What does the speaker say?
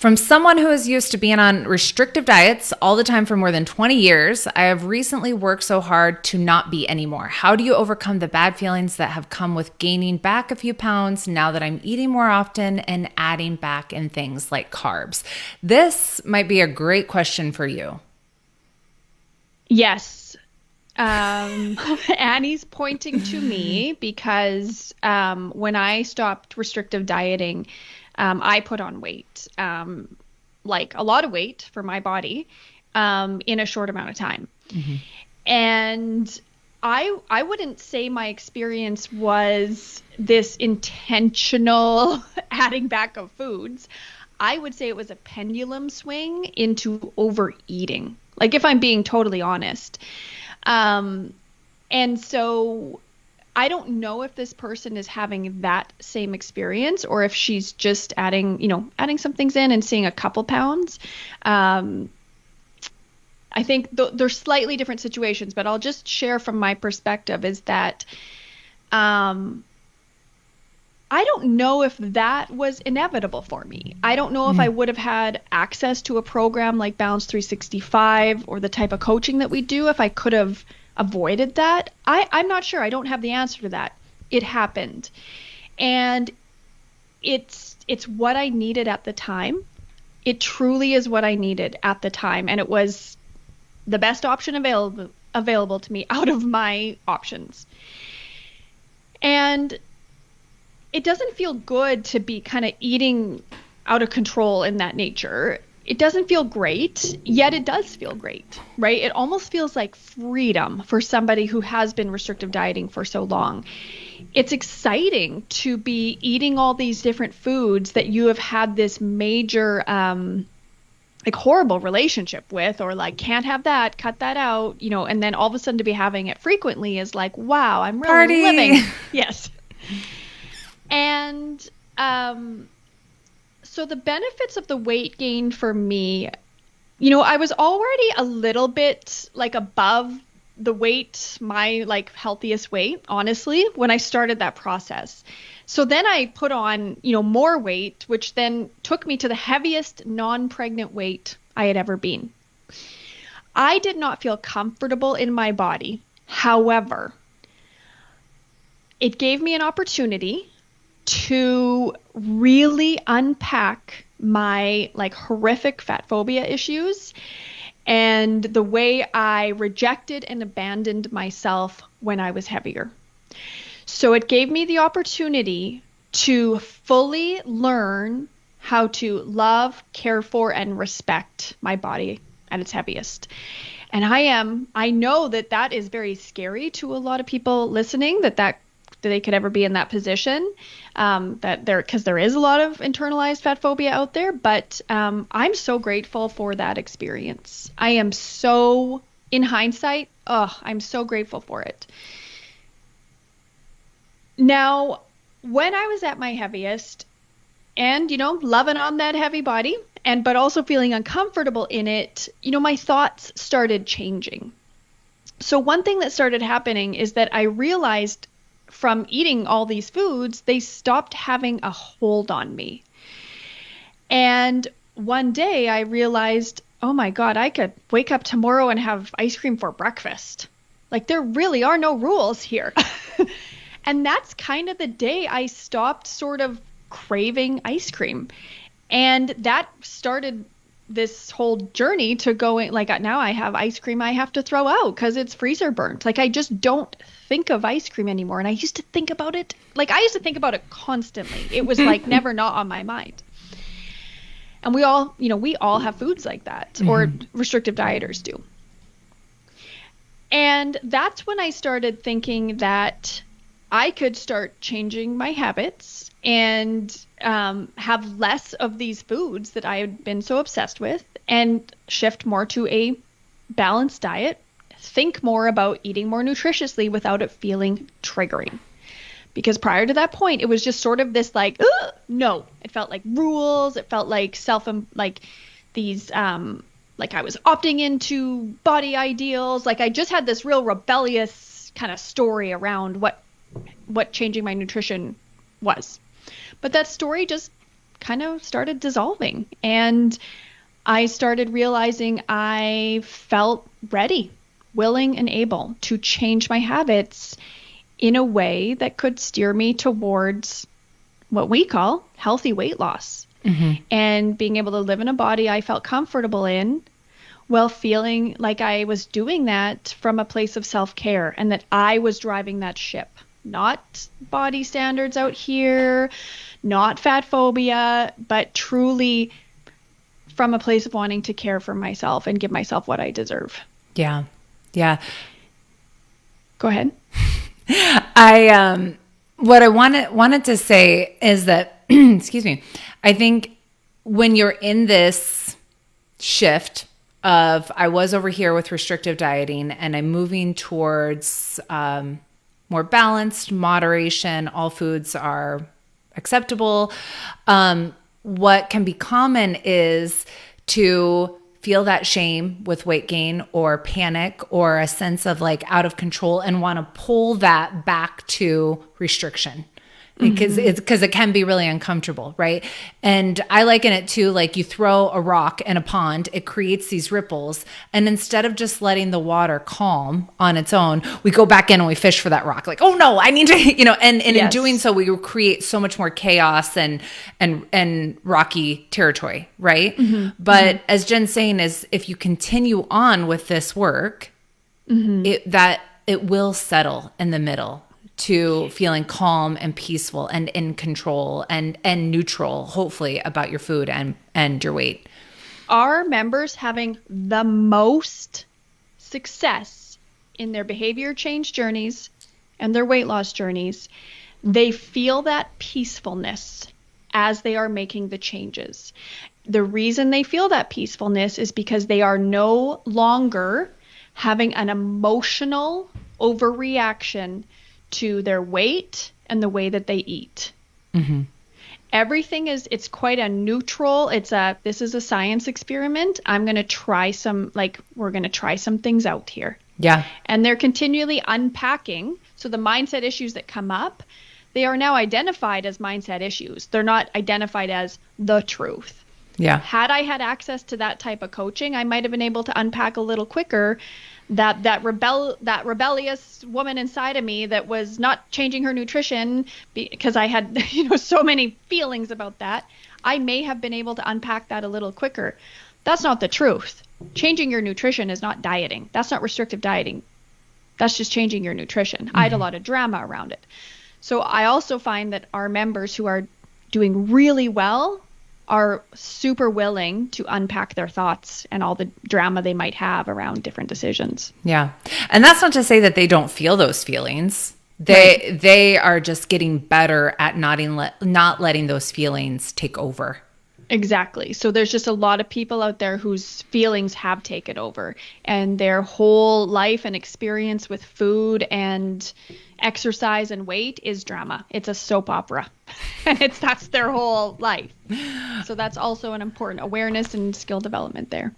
From someone who is used to being on restrictive diets all the time for more than 20 years, I have recently worked so hard to not be anymore. How do you overcome the bad feelings that have come with gaining back a few pounds now that I'm eating more often and adding back in things like carbs? This might be a great question for you. Yes. Annie's pointing to me because when I stopped restrictive dieting, I put on weight, like a lot of weight for my body, in a short amount of time. And I wouldn't say my experience was this intentional adding back of foods. I would say it was a pendulum swing into overeating. Like if I'm being totally honest. And so I don't know if this person is having that same experience or if she's just adding some things in and seeing a couple pounds. I think they're slightly different situations, but I'll just share from my perspective is that, I don't know if that was inevitable for me. I don't know if I would have had access to a program like Balance365 or the type of coaching that we do if I could have avoided that. I'm not sure. I don't have the answer to that. It happened. And it's what I needed at the time. It truly is what I needed at the time. And it was the best option available to me out of my options. And it doesn't feel good to be kind of eating out of control in that nature. It doesn't feel great, yet it does feel great, right? It almost feels like freedom for somebody who has been restrictive dieting for so long. It's exciting to be eating all these different foods that you have had this major, like horrible relationship with, or like can't have that, cut that out, and then all of a sudden to be having it frequently is like, wow, I'm really Party. living. Yes. And so the benefits of the weight gain for me, I was already a little bit like above the weight, my like healthiest weight, honestly, when I started that process. So then I put on, more weight, which then took me to the heaviest non-pregnant weight I had ever been. I did not feel comfortable in my body. However, it gave me an opportunity to really unpack my like horrific fat phobia issues and the way I rejected and abandoned myself when I was heavier. So it gave me the opportunity to fully learn how to love, care for, and respect my body at its heaviest. And I know that is very scary to a lot of people listening, that they could ever be in that position, because there is a lot of internalized fat phobia out there, but I'm so grateful for that experience. I am so, in hindsight, I'm so grateful for it. Now, when I was at my heaviest and, loving on that heavy body but also feeling uncomfortable in it, my thoughts started changing. So one thing that started happening is that I realized from eating all these foods, they stopped having a hold on me. And one day I realized, oh my God, I could wake up tomorrow and have ice cream for breakfast. Like there really are no rules here. And that's kind of the day I stopped sort of craving ice cream. And that started this whole journey to going, like now I have ice cream I have to throw out because it's freezer burnt. Like I just don't think of ice cream anymore. And I used to think about it. Like I used to think about it constantly. It was like never not on my mind. And we all have foods like that, or restrictive dieters do. And that's when I started thinking that I could start changing my habits and have less of these foods that I had been so obsessed with and shift more to a balanced diet, think more about eating more nutritiously without it feeling triggering. Because prior to that point, it was just sort of this like, no, it felt like rules. It felt like these, like I was opting into body ideals. Like I just had this real rebellious kind of story around what changing my nutrition was. But that story just kind of started dissolving. And I started realizing I felt ready, willing, and able to change my habits in a way that could steer me towards what we call healthy weight loss. And being able to live in a body I felt comfortable in, while feeling like I was doing that from a place of self-care, and that I was driving that ship. Not body standards out here, not fat phobia, but truly from a place of wanting to care for myself and give myself what I deserve. Yeah. Yeah. Go ahead. What I wanted to say is that, excuse me, I think when you're in this shift of, I was over here with restrictive dieting and I'm moving towards more balanced, moderation, all foods are acceptable. What can be common is to feel that shame with weight gain or panic or a sense of like out of control and want to pull that back to restriction. Because it can be really uncomfortable, right? And I liken it to like you throw a rock in a pond, it creates these ripples. And instead of just letting the water calm on its own, we go back in and we fish for that rock. Like, oh no, I need to, and in doing so, we create so much more chaos and rocky territory, right? But as Jen's saying is, if you continue on with this work, it will settle in the middle to feeling calm and peaceful and in control and neutral, hopefully, about your food and your weight. Our members having the most success in their behavior change journeys and their weight loss journeys, they feel that peacefulness as they are making the changes. The reason they feel that peacefulness is because they are no longer having an emotional overreaction to their weight and the way that they eat. Everything it's quite a neutral, this is a science experiment. We're going to try some things out here. Yeah. And they're continually unpacking. So the mindset issues that come up, they are now identified as mindset issues. They're not identified as the truth. Yeah. Had I had access to that type of coaching, I might have been able to unpack a little quicker that rebellious woman inside of me that was not changing her nutrition because I had so many feelings about that. I may have been able to unpack that a little quicker. That's not the truth. Changing your nutrition is not dieting. That's not restrictive dieting. That's just changing your nutrition. I had a lot of drama around it. So I also find that our members who are doing really well are super willing to unpack their thoughts and all the drama they might have around different decisions. Yeah. And that's not to say that they don't feel those feelings. They are just getting better at not letting those feelings take over. Exactly. So there's just a lot of people out there whose feelings have taken over, and their whole life and experience with food and exercise and weight is drama. It's a soap opera. And that's their whole life. So that's also an important awareness and skill development there.